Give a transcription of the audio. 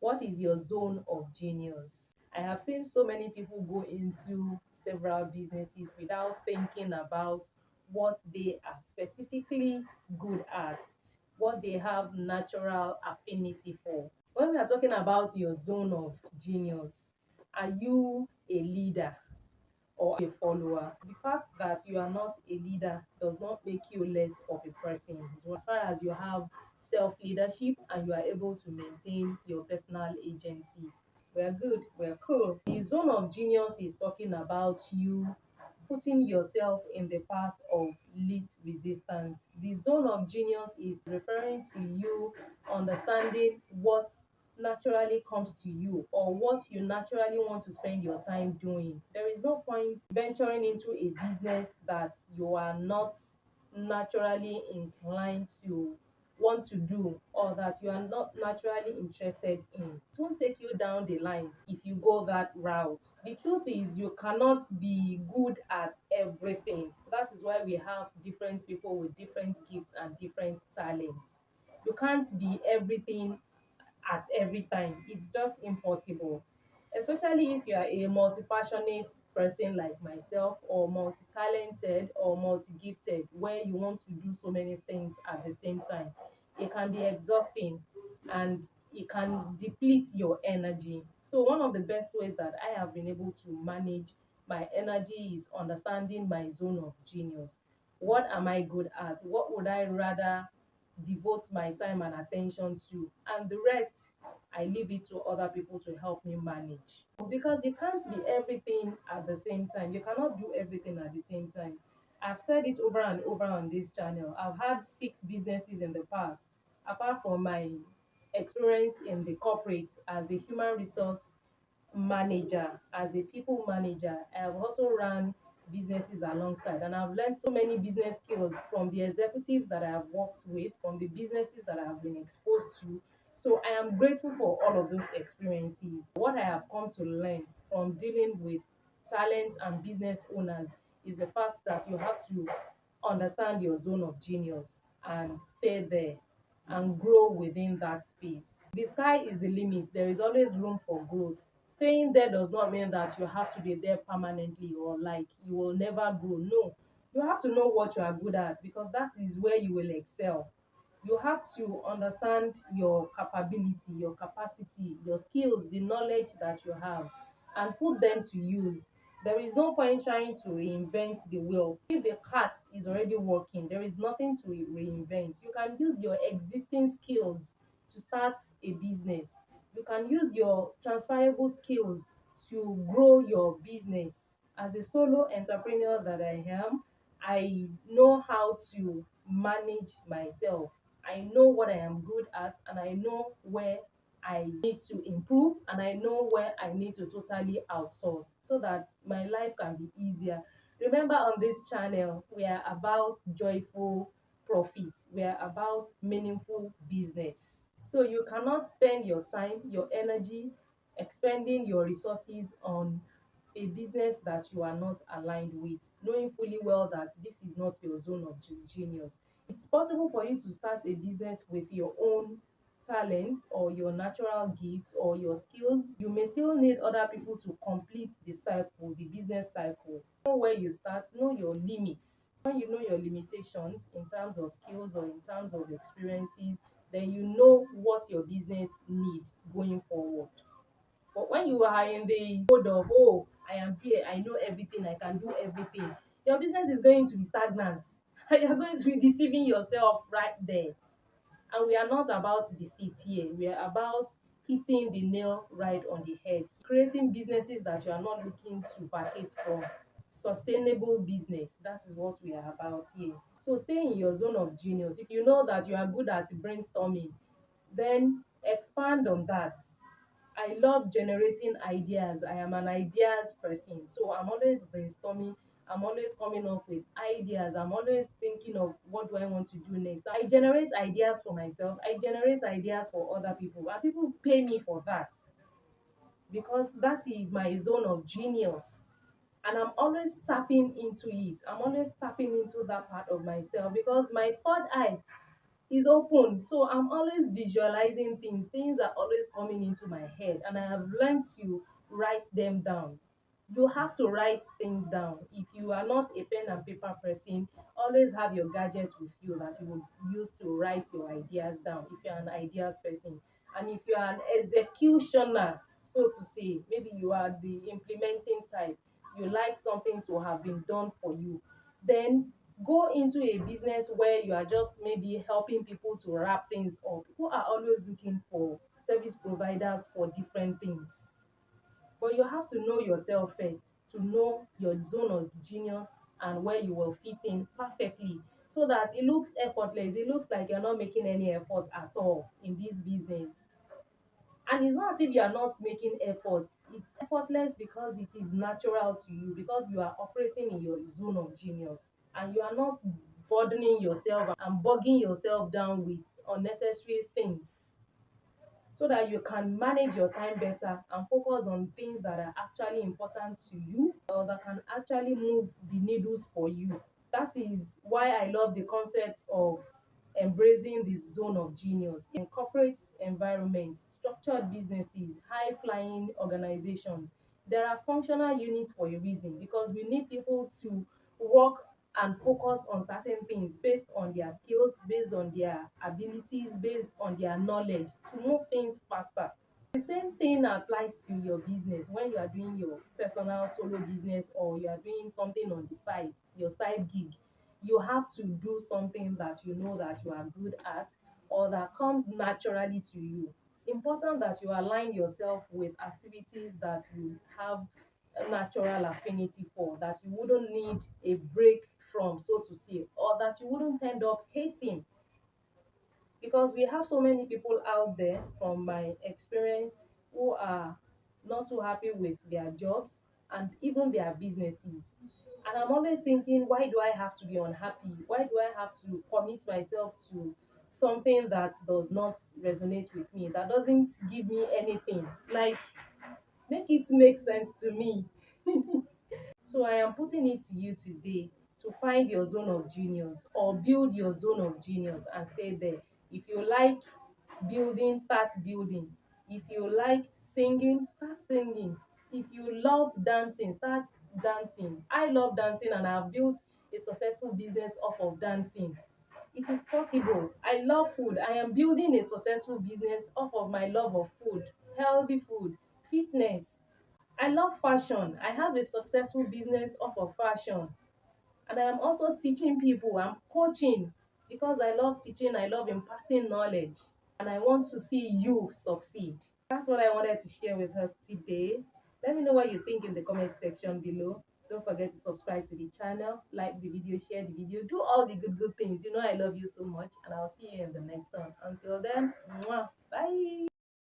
What is your zone of genius? I have seen so many people go into several businesses without thinking about what they are specifically good at, what they have natural affinity for. When we are talking about your zone of genius, are you a leader or a follower? The fact that you are not a leader does not make you less of a person. So as far as you have self leadership and you are able to maintain your personal agency, we're good, we're cool. The zone of genius is talking about you putting yourself in the path of least resistance. The zone of genius is referring to you understanding what naturally comes to you or what you naturally want to spend your time doing. There is no point venturing into a business that you are not naturally inclined to want to do or that you are not naturally interested in. It won't take you down the line if you go that route. The truth is, you cannot be good at everything. That is why we have different people with different gifts and different talents. You can't be everything at every time. It's just impossible. Especially if you are a multi-passionate person like myself, or multi-talented or multi-gifted, where you want to do so many things at the same time. It can be exhausting and it can deplete your energy. So one of the best ways that I have been able to manage my energy is understanding my zone of genius. What am I good at? What would I rather devote my time and attention to, and the rest I leave it to other people to help me manage. Because you can't be everything at the same time. You cannot do everything at the same time. I've said it over and over on this channel. I've had 6 businesses in the past, apart from my experience in the corporate as a human resource manager, as a people manager. I have also run businesses alongside, and I've learned so many business skills from the executives that I have worked with, from the businesses that I have been exposed to. So I am grateful for all of those experiences. What I have come to learn from dealing with talents and business owners is the fact that you have to understand your zone of genius and stay there and grow within that space. The sky is the limit. There is always room for growth. Staying there does not mean that you have to be there permanently or like you will never grow. No, you have to know what you are good at, because that is where you will excel. You have to understand your capability, your capacity, your skills, the knowledge that you have, and put them to use. There is no point trying to reinvent the wheel. If the cart is already working, there is nothing to reinvent. You can use your existing skills to start a business. You can use your transferable skills to grow your business. As a solo entrepreneur that I am, I know how to manage myself. I know what I am good at, and I know where I need to improve, and I know where I need to totally outsource so that my life can be easier. Remember, on this channel, we are about joyful profit, we are about meaningful business. So you cannot spend your time, your energy, expending your resources on a business that you are not aligned with, knowing fully well that this is not your zone of genius. It's possible for you to start a business with your own talent or your natural gifts or your skills. You may still need other people to complete the cycle, the business cycle. Know where you start, know your limits. When you know your limitations in terms of skills or in terms of experiences, then you know what your business need going forward. But when you are in the mode of, oh, I am here, I know everything, I can do everything, your business is going to be stagnant. You're going to be deceiving yourself right there. And we are not about deceit here. We are about hitting the nail right on the head. Creating businesses that you are not looking to vacate from. Sustainable business. That is what we are about here. So stay in your zone of genius. If you know that you are good at brainstorming, then expand on that. I love generating ideas. I am an ideas person. So I'm always brainstorming. I'm always coming up with ideas. I'm always thinking of what do I want to do next. I generate ideas for myself. I generate ideas for other people. And people pay me for that because that is my zone of genius. And I'm always tapping into it. I'm always tapping into that part of myself because my third eye is open. So I'm always visualizing things. Things are always coming into my head, and I have learned to write them down. You have to write things down. If you are not a pen and paper person, always have your gadgets with you that you will use to write your ideas down if you're an ideas person. And if you're an executioner, so to say, maybe you are the implementing type, you like something to have been done for you, then go into a business where you are just maybe helping people to wrap things up. People are always looking for service providers for different things. But you have to know yourself first, to know your zone of genius and where you will fit in perfectly, so that it looks effortless. It looks like you're not making any effort at all in this business. And it's not as if you are not making efforts. It's effortless because it is natural to you, because you are operating in your zone of genius and you are not burdening yourself and bogging yourself down with unnecessary things, so that you can manage your time better and focus on things that are actually important to you or that can actually move the needles for you. That is why I love the concept of embracing this zone of genius in corporate environments, structured businesses, high flying organizations. There are functional units for a reason, because we need people to work and focus on certain things based on their skills, based on their abilities, based on their knowledge to move things faster. The same thing applies to your business. When you are doing your personal solo business or you are doing something on the side, your side gig, you have to do something that you know that you are good at or that comes naturally to you. It's important that you align yourself with activities that you have a natural affinity for, that you wouldn't need a break from, so to say, or that you wouldn't end up hating. Because we have so many people out there, from my experience, who are not too happy with their jobs and even their businesses. And I'm always thinking, why do I have to be unhappy? Why do I have to commit myself to something that does not resonate with me, that doesn't give me anything? Like, make it make sense to me. So I am putting it to you today to find your zone of genius or build your zone of genius and stay there. If you like building, start building. If you like singing, start singing. If you love dancing, start dancing. I love dancing and I've built a successful business off of dancing. It is possible. I love food. I am building a successful business off of my love of food, healthy food, fitness. I love fashion. I have a successful business off of fashion. And I am also teaching people. I'm coaching because I love teaching. I love imparting knowledge. And I want to see you succeed. That's what I wanted to share with us today. Let me know what you think in the comment section below. Don't forget to subscribe to the channel, like the video, share the video, do all the good things. You know I love you so much, and I'll see you in the next one. Until then, mwah, bye.